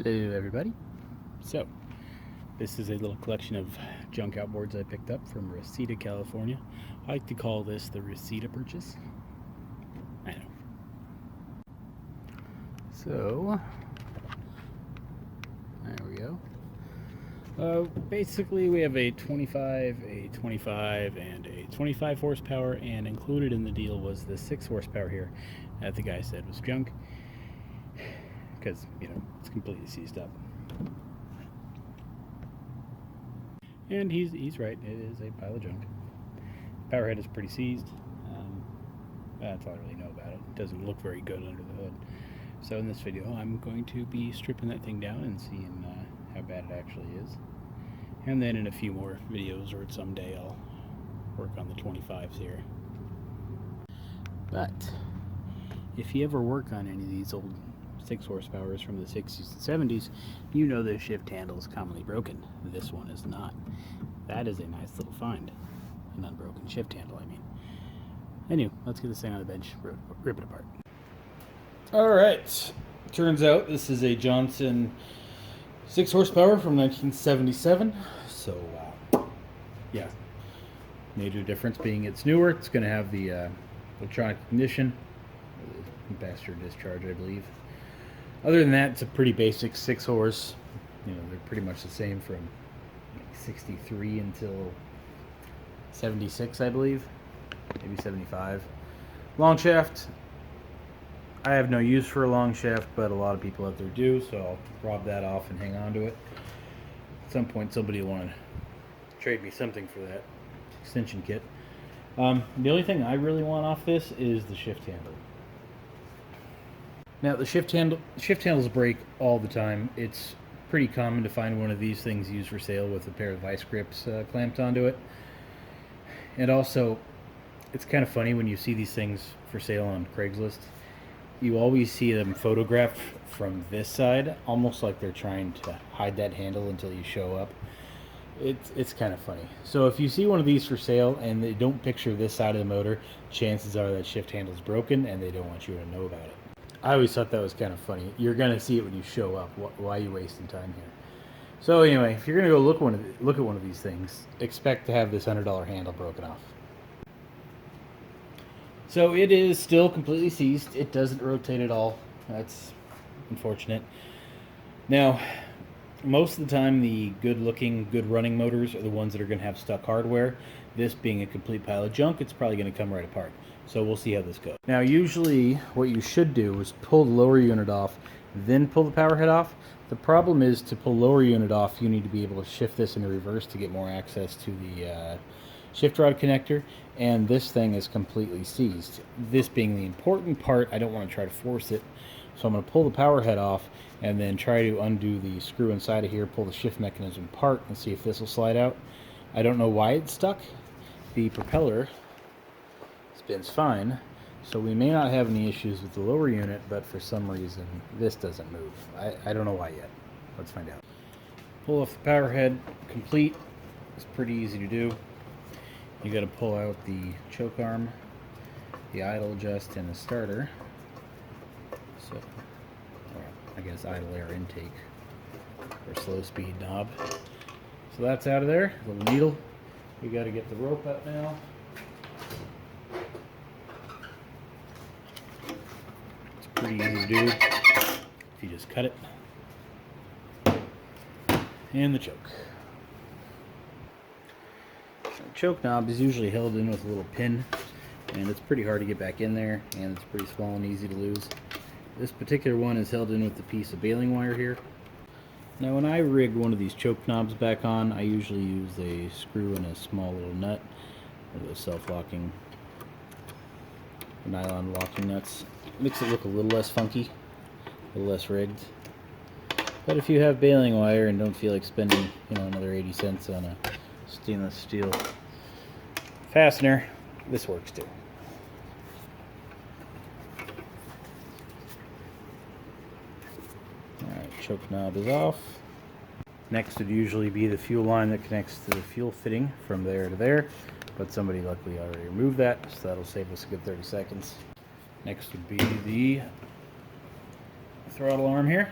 Hello everybody. So, this is a little collection of junk outboards I picked up from Reseda, California. I like to call this the Reseda purchase. I know. So, there we go. Basically we have a 25, a 25, and a 25 horsepower, and included in the deal was the 6 horsepower here that the guy said was junk. Because, it's completely seized up. And he's right, it is a pile of junk. Power head is pretty seized. That's all I really know about it. It doesn't look very good under the hood. So in this video, I'm going to be stripping that thing down and seeing how bad it actually is. And then in a few more videos, or someday, I'll work on the 25s here. But if you ever work on any of these old 6 horsepowers from the 60s and 70s, you know the shift handle is commonly broken. This one is not. That is a nice little find. An unbroken shift handle, I mean. Anyway, let's get this thing on the bench, rip it apart. Alright, turns out this is a Johnson 6 horsepower from 1977. So, yeah. Major difference being it's newer. It's going to have the electronic ignition, capacitor discharge, I believe. Other than that, it's a pretty basic 6 horse. They're pretty much the same from 63 until 76, I believe. Maybe 75. Long shaft. I have no use for a long shaft, but a lot of people out there do, so I'll rob that off and hang on to it. At some point, somebody will want to trade me something for that extension kit. The only thing I really want off this is the shift handle. Now, the shift handles break all the time. It's pretty common to find one of these things used for sale with a pair of vice grips clamped onto it. And also, it's kind of funny when you see these things for sale on Craigslist. You always see them photographed from this side, almost like they're trying to hide that handle until you show up. It's kind of funny. So if you see one of these for sale and they don't picture this side of the motor, chances are that shift handle is broken and they don't want you to know about it. I always thought that was kind of funny. You're going to see it when you show up. Why are you wasting time here? So anyway, if you're going to go look at one of these things, expect to have this $100 handle broken off. So it is still completely seized. It doesn't rotate at all. That's unfortunate. Now, most of the time, the good-looking, good-running motors are the ones that are going to have stuck hardware. This being a complete pile of junk, it's probably going to come right apart. So we'll see how this goes. Now, usually what you should do is pull the lower unit off, then pull the power head off. The problem is, to pull lower unit off, you need to be able to shift this into reverse to get more access to the shift rod connector, and this thing is completely seized. This being the important part, I don't want to try to force it, so I'm going to pull the power head off and then try to undo the screw inside of here, pull the shift mechanism apart, and see if this will slide out. I don't know why it's stuck. The propeller spins fine, so we may not have any issues with the lower unit, but for some reason this doesn't move. I don't know why yet. Let's find out. Pull off the power head complete. It's pretty easy to do. You got to pull out the choke arm, the idle adjust, and the starter. So, I guess idle air intake or slow speed knob. So that's out of there. Little needle. We got to get the rope out now. It's pretty easy to do if you just cut it. And the choke. Choke knob is usually held in with a little pin, and it's pretty hard to get back in there, and it's pretty small and easy to lose. This particular one is held in with a piece of baling wire here. Now, when I rig one of these choke knobs back on, I usually use a screw and a small little nut, or those self-locking nylon locking nuts. Makes it look a little less funky, a little less rigged. But if you have baling wire and don't feel like spending, another 80 cents on a stainless steel fastener, this works too. Alright, choke knob is off. Next would usually be the fuel line that connects to the fuel fitting from there to there, but somebody luckily already removed that, so that'll save us a good 30 seconds. Next would be the throttle arm here.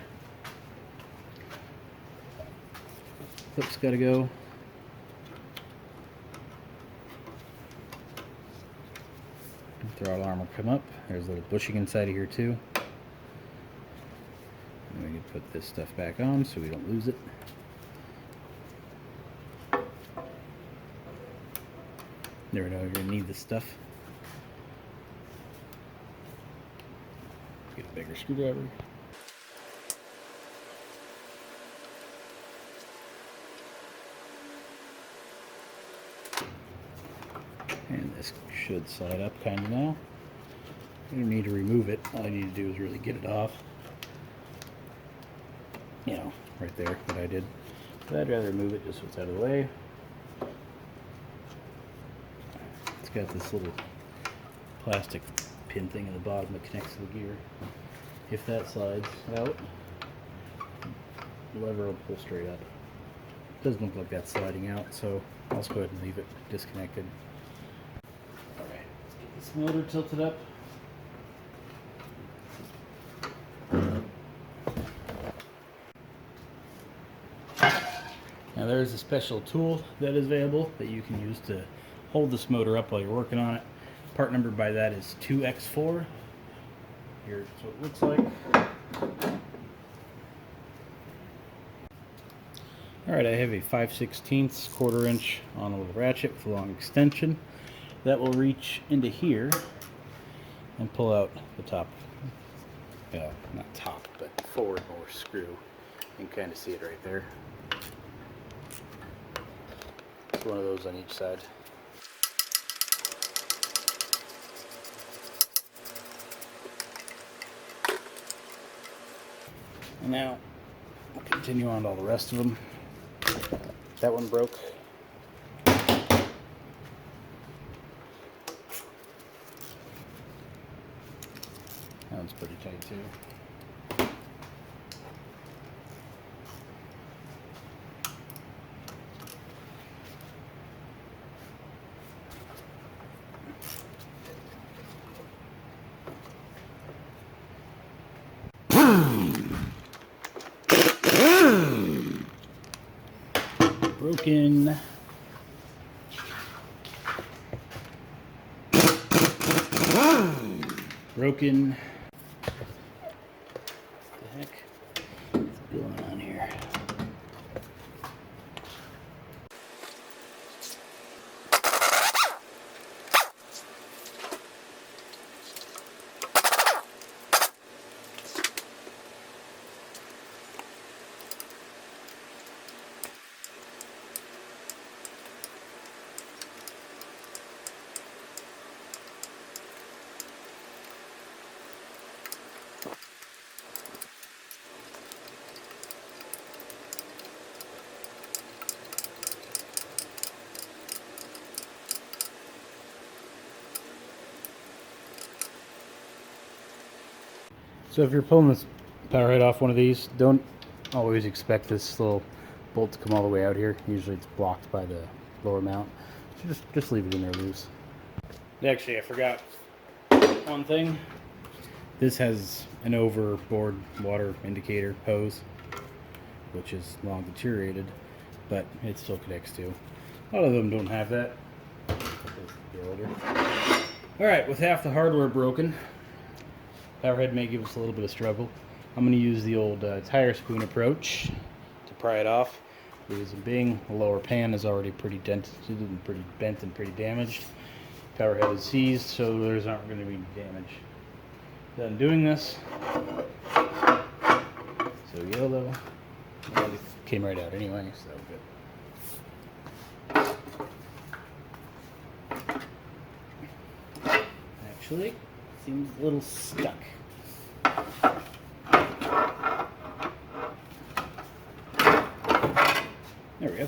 clip's got to go. Throttle arm will come up. There's a little bushing inside of here too. And we can put this stuff back on so we don't lose it. Never know, you're going to need this stuff. Get a bigger screwdriver. And this should slide up kind of now. You don't need to remove it. All you need to do is really get it off. You know, right there, what I did. But I'd rather remove it just so it's out of the way. It's got this little plastic pin thing in the bottom that connects to the gear. If that slides out, the lever will pull straight up. Doesn't look like that's sliding out, so I'll just go ahead and leave it disconnected. Alright, let's get this motor tilted up. Now there's a special tool that is available that you can use to hold this motor up while you're working on it. Part number by that is 2X4. Here's what it looks like. Alright, I have a 5/16 1/4" on a little ratchet with a long extension that will reach into here and pull out the top, not top, but forward more screw. You can kind of see it right there. It's one of those on each side. And now we'll continue on to all the rest of them. That one broke. That one's pretty tight too. Broken. Broken. What the heck is going on here? So if you're pulling this power head off one of these, don't always expect this little bolt to come all the way out here. Usually it's blocked by the lower mount. So just leave it in there loose. Actually, I forgot one thing. This has an overboard water indicator hose, which is long deteriorated, but it still connects to. A lot of them don't have that. They're older. Alright, with half the hardware broken, Powerhead may give us a little bit of struggle. I'm going to use the old tire spoon approach to pry it off. Reason being, the lower pan is already pretty dented and pretty bent and pretty damaged. Powerhead is seized, so there's not going to be any damage. Done doing this. So yellow. Well, it came right out anyway, so good. Actually, seems a little stuck. There we go.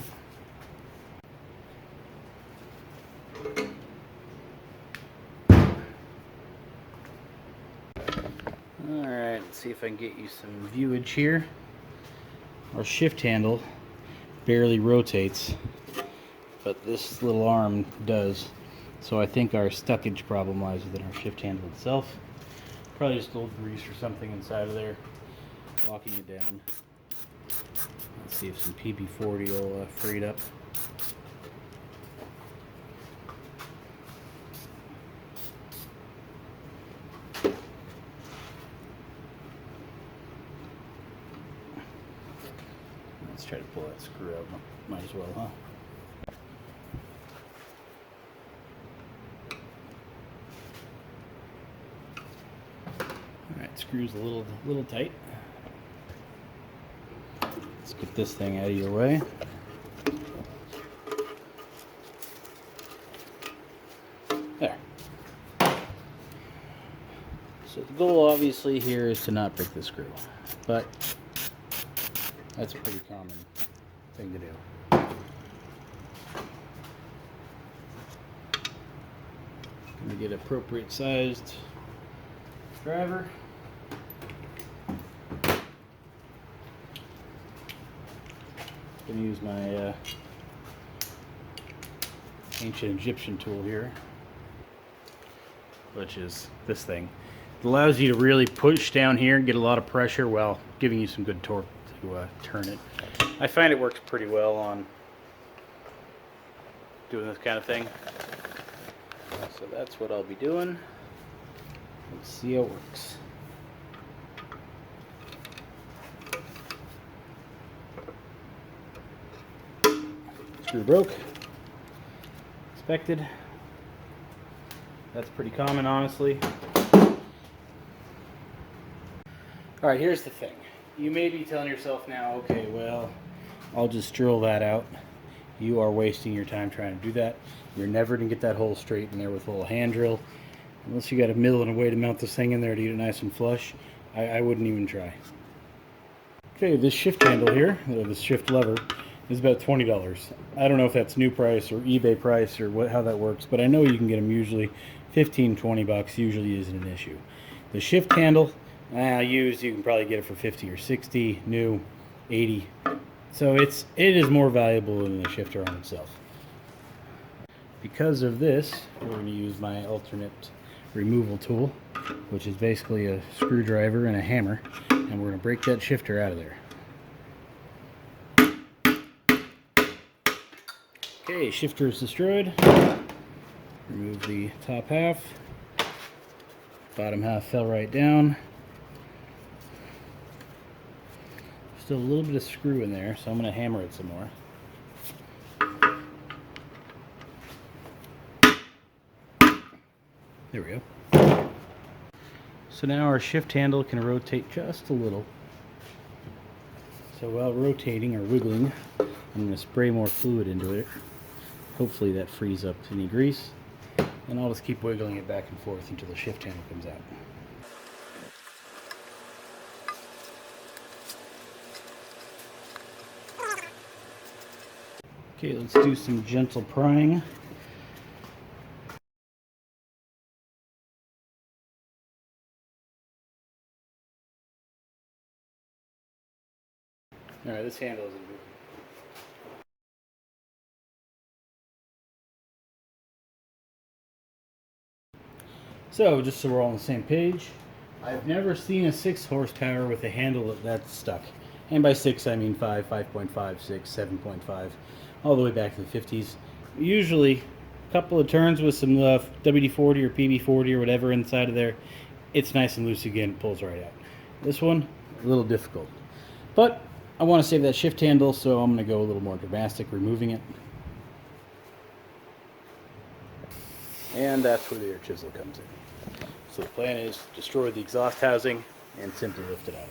Alright, let's see if I can get you some viewage here. Our shift handle barely rotates, but this little arm does. So I think our stuckage problem lies within our shift handle itself. Probably just a little grease or something inside of there, locking it down. Let's see if some PB40 will free it up. Let's try to pull that screw out. Might as well, huh? Alright, screw's a little tight. Let's get this thing out of your way. There. So the goal obviously here is to not break the screw, but that's a pretty common thing to do. Gonna get appropriate sized driver. Gonna use my ancient Egyptian tool here, which is this thing. It allows you to really push down here and get a lot of pressure while giving you some good torque to turn it. I find it works pretty well on doing this kind of thing. So that's what I'll be doing. Let's see how it works. Screw broke. Expected. That's pretty common, honestly. Alright, here's the thing. You may be telling yourself now, okay, well, I'll just drill that out. You are wasting your time trying to do that. You're never going to get that hole straight in there with a little hand drill. Unless you got a mill and a way to mount this thing in there to get it nice and flush, I wouldn't even try. Okay, this shift handle here, this shift lever, is about $20. I don't know if that's new price or eBay price or how that works, but I know you can get them usually 15, 20 bucks, usually isn't an issue. The shift handle, used, you can probably get it for 50 or 60, new, 80. So it is more valuable than the shifter on itself. Because of this, we're going to use my alternate removal tool, which is basically a screwdriver and a hammer, and we're going to break that shifter out of there. Okay, shifter is destroyed. Remove the top half. Bottom half fell right down. Still a little bit of screw in there, so I'm going to hammer it some more. There we go. So now our shift handle can rotate just a little. So while rotating or wiggling, I'm going to spray more fluid into it. Hopefully that frees up any grease. And I'll just keep wiggling it back and forth until the shift handle comes out. Okay, let's do some gentle prying. Alright, this handle isn't good. So, just so we're all on the same page, I've never seen a 6 horsepower with a handle that's stuck. And by 6 I mean 5, 5.5, 6, 7.5, all the way back to the 50s. Usually, a couple of turns with some WD-40 or PB-40 or whatever inside of there, it's nice and loose again, it pulls right out. This one, a little difficult. But I want to save that shift handle, so I'm going to go a little more dramatic, removing it. And that's where the air chisel comes in. So the plan is destroy the exhaust housing and simply lift it out.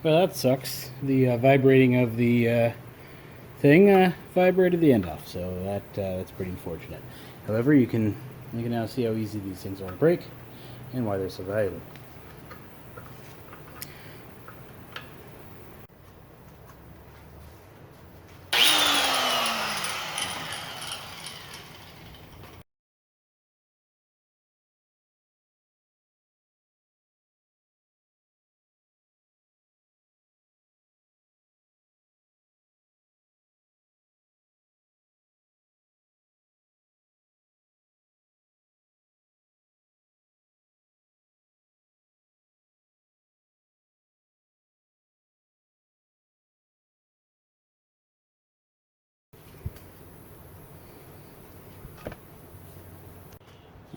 Well, that sucks. The vibrating of the thing vibrated the end off, so that's pretty unfortunate. However, you can You can now see how easy these things are to break and why they're so valuable.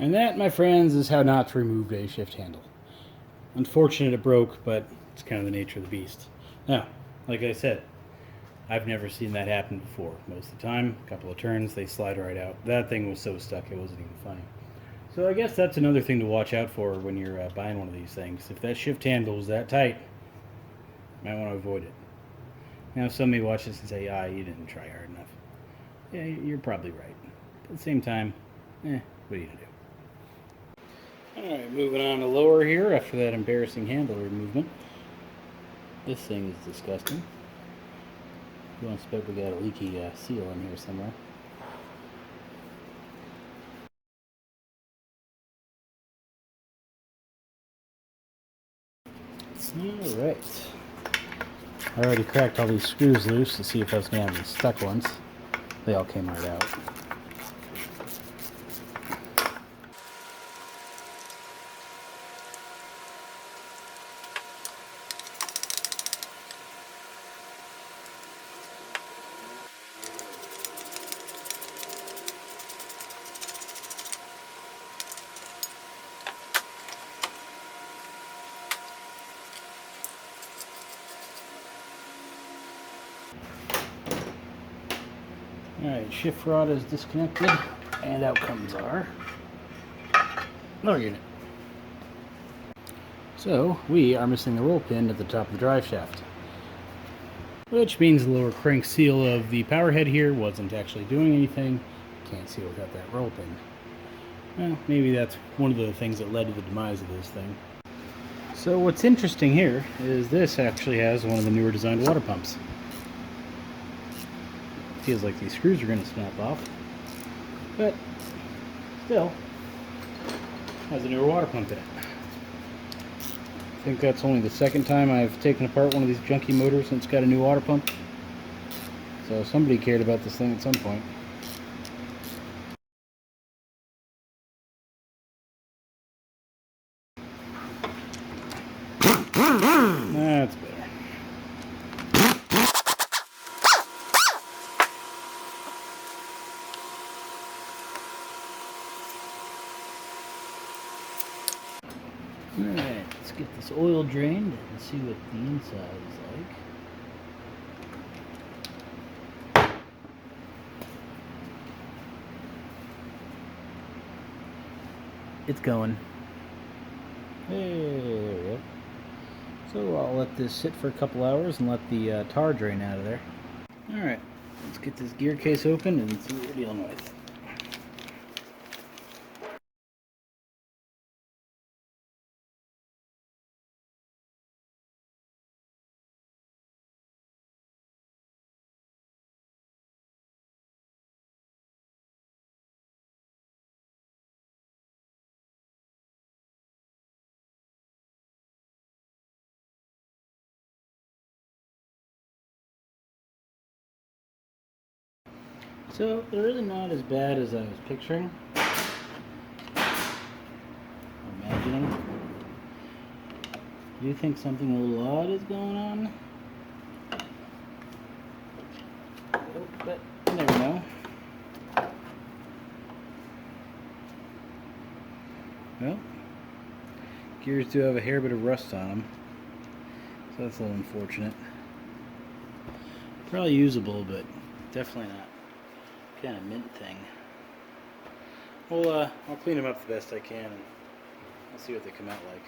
And that, my friends, is how not to remove a shift handle. Unfortunate it broke, but it's kind of the nature of the beast. Now, like I said, I've never seen that happen before. Most of the time, a couple of turns, they slide right out. That thing was so stuck, it wasn't even funny. So I guess that's another thing to watch out for when you're buying one of these things. If that shift handle is that tight, you might want to avoid it. Now, some may watch this and say, you didn't try hard enough. Yeah, you're probably right. But at the same time, what are you going to do? Alright, moving on to lower here after that embarrassing handle removement. This thing is disgusting. You don't expect we got a leaky seal in here somewhere. Alright. I already cracked all these screws loose to see if I was going to have any stuck ones. They all came right out. Alright, shift rod is disconnected, and out comes our lower unit. So, we are missing the roll pin at the top of the drive shaft. Which means the lower crank seal of the power head here wasn't actually doing anything. Can't see without that roll pin. Well, maybe that's one of the things that led to the demise of this thing. So what's interesting here is this actually has one of the newer designed water pumps. Feels like these screws are going to snap off, but still has a newer water pump in it. I think that's only the second time I've taken apart one of these junky motors and it's got a new water pump. So somebody cared about this thing at some point. That's better. Alright, let's get this oil drained and see what the inside is like. It's going. There we go. So I'll let this sit for a couple hours and let the tar drain out of there. Alright, let's get this gear case open and see what we're dealing with. So they're really not as bad as I was picturing. Imagining. I do think something a little odd is going on. But you never know. Well, gears do have a hair bit of rust on them, so that's a little unfortunate. Probably usable, but definitely not kind of mint thing. Well, I'll clean them up the best I can, and I'll see what they come out like.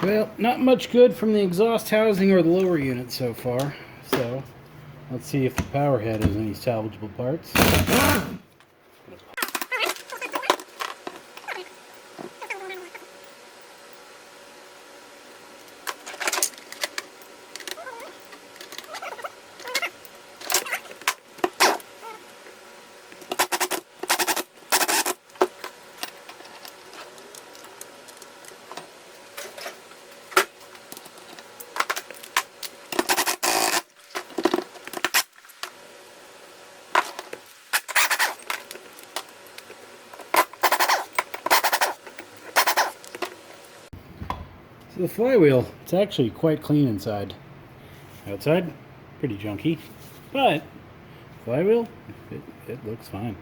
Well, not much good from the exhaust housing or the lower unit so far, so Let's see if the power head has any salvageable parts. So the flywheel, it's actually quite clean inside. Outside, pretty junky, but flywheel, it looks fine.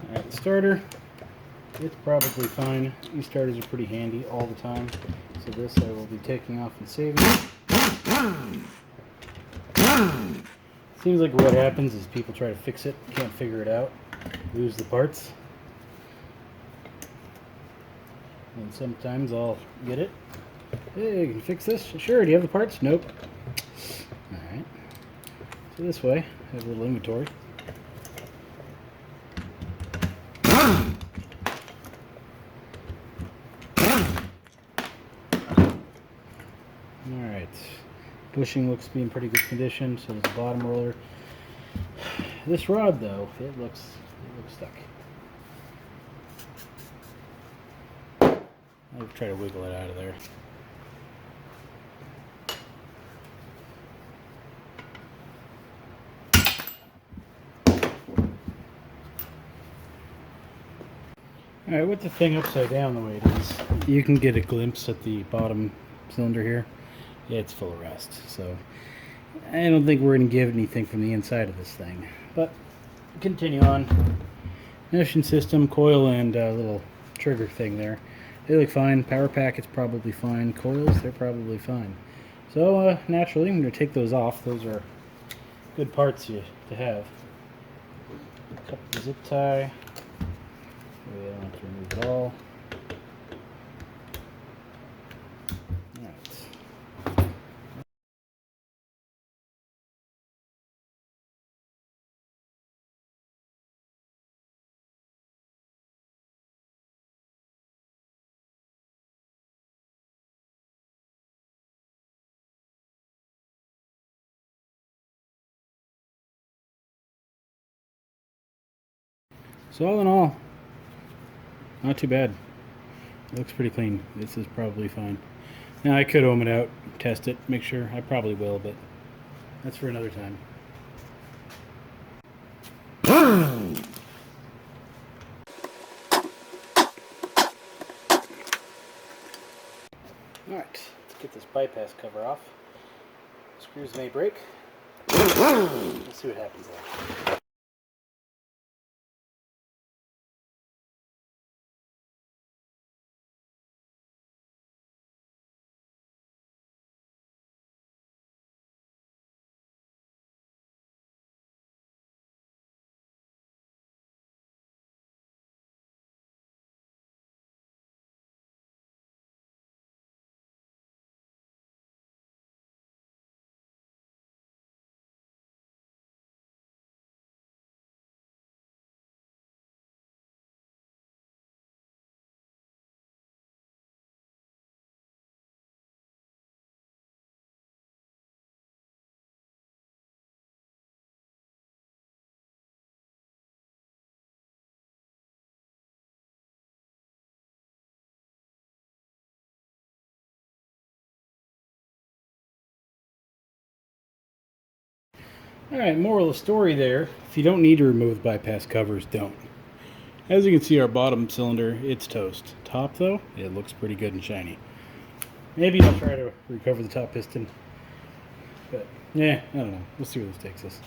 Alright, the starter, it's probably fine. These starters are pretty handy all the time. So this I will be taking off and saving. Seems like what happens is people try to fix it, can't figure it out, lose the parts. And sometimes I'll get it. Hey, you can fix this? Sure, do you have the parts? Nope. Alright. So this way, I have a little inventory. Alright. Bushing looks to be in pretty good condition, so does the bottom roller. This rod though, it looks stuck. I'll try to wiggle it out of there. Alright, with the thing upside down the way it is, you can get a glimpse at the bottom cylinder here. It's full of rust, so I don't think we're going to give anything from the inside of this thing. But continue on. Ignition system, coil, and little trigger thing there. They look fine. Power pack is probably fine. Coils, they're probably fine. So naturally, I'm going to take those off. Those are good parts to have. Cut the zip tie. We don't have to remove it all. Alright. So all in all, not too bad. It looks pretty clean. This is probably fine. Now I could ohm it out, test it, make sure. I probably will, but that's for another time. Alright, let's get this bypass cover off. Screws may break. Let's see what happens there. Alright, moral of the story there. If you don't need to remove bypass covers, don't. As you can see, our bottom cylinder, it's toast. Top though, it looks pretty good and shiny. Maybe I'll try to recover the top piston. But, yeah, I don't know. We'll see where this takes us.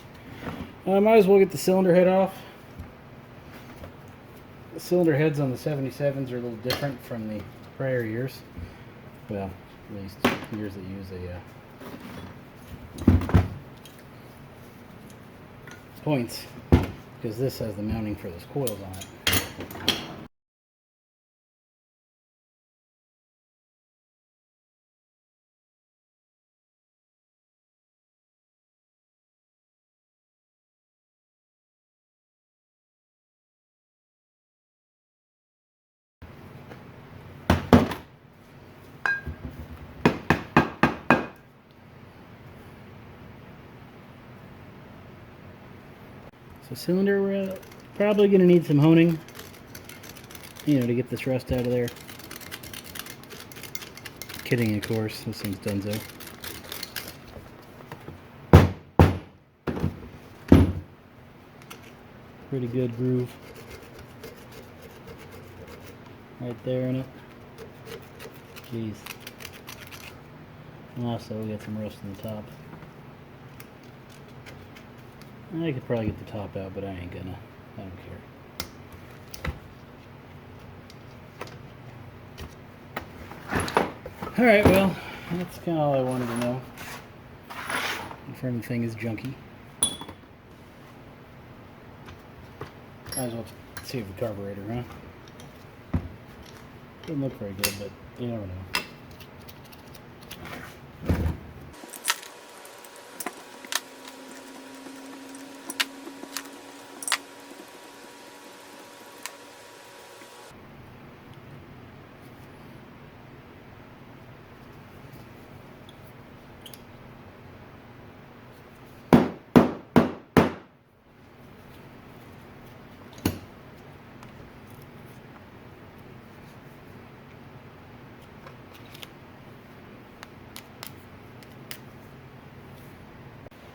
I might as well get the cylinder head off. The cylinder heads on the 77s are a little different from the prior years. Well, at least years that use a points, because this has the mounting for those coils on it. So cylinder, we're probably going to need some honing, you know, to get this rust out of there. Kidding, of course. This thing's donezo. Pretty good groove right there in it. Jeez. And also, we got some rust on the top. I could probably get the top out, but I ain't gonna. I don't care. Alright, well, that's kind of all I wanted to know. Confirm the thing is junky. Might as well save the carburetor, huh? Doesn't look very good, but you never know.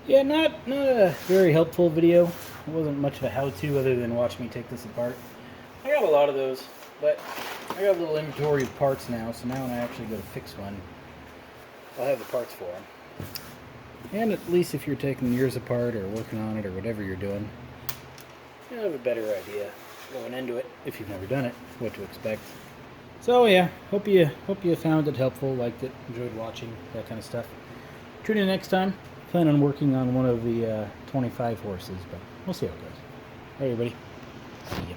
Yeah, not a very helpful video. It wasn't much of a how-to other than watch me take this apart. I got a lot of those, but I got a little inventory of parts now, so now when I actually go to fix one, I'll have the parts for them. And at least if you're taking yours apart or working on it or whatever you're doing, you'll have a better idea going into it, if you've never done it, what to expect. So yeah, hope you found it helpful, liked it, enjoyed watching, that kind of stuff. Tune in next time. Plan on working on one of the 25 horses, but we'll see how it goes. All right, everybody. See ya.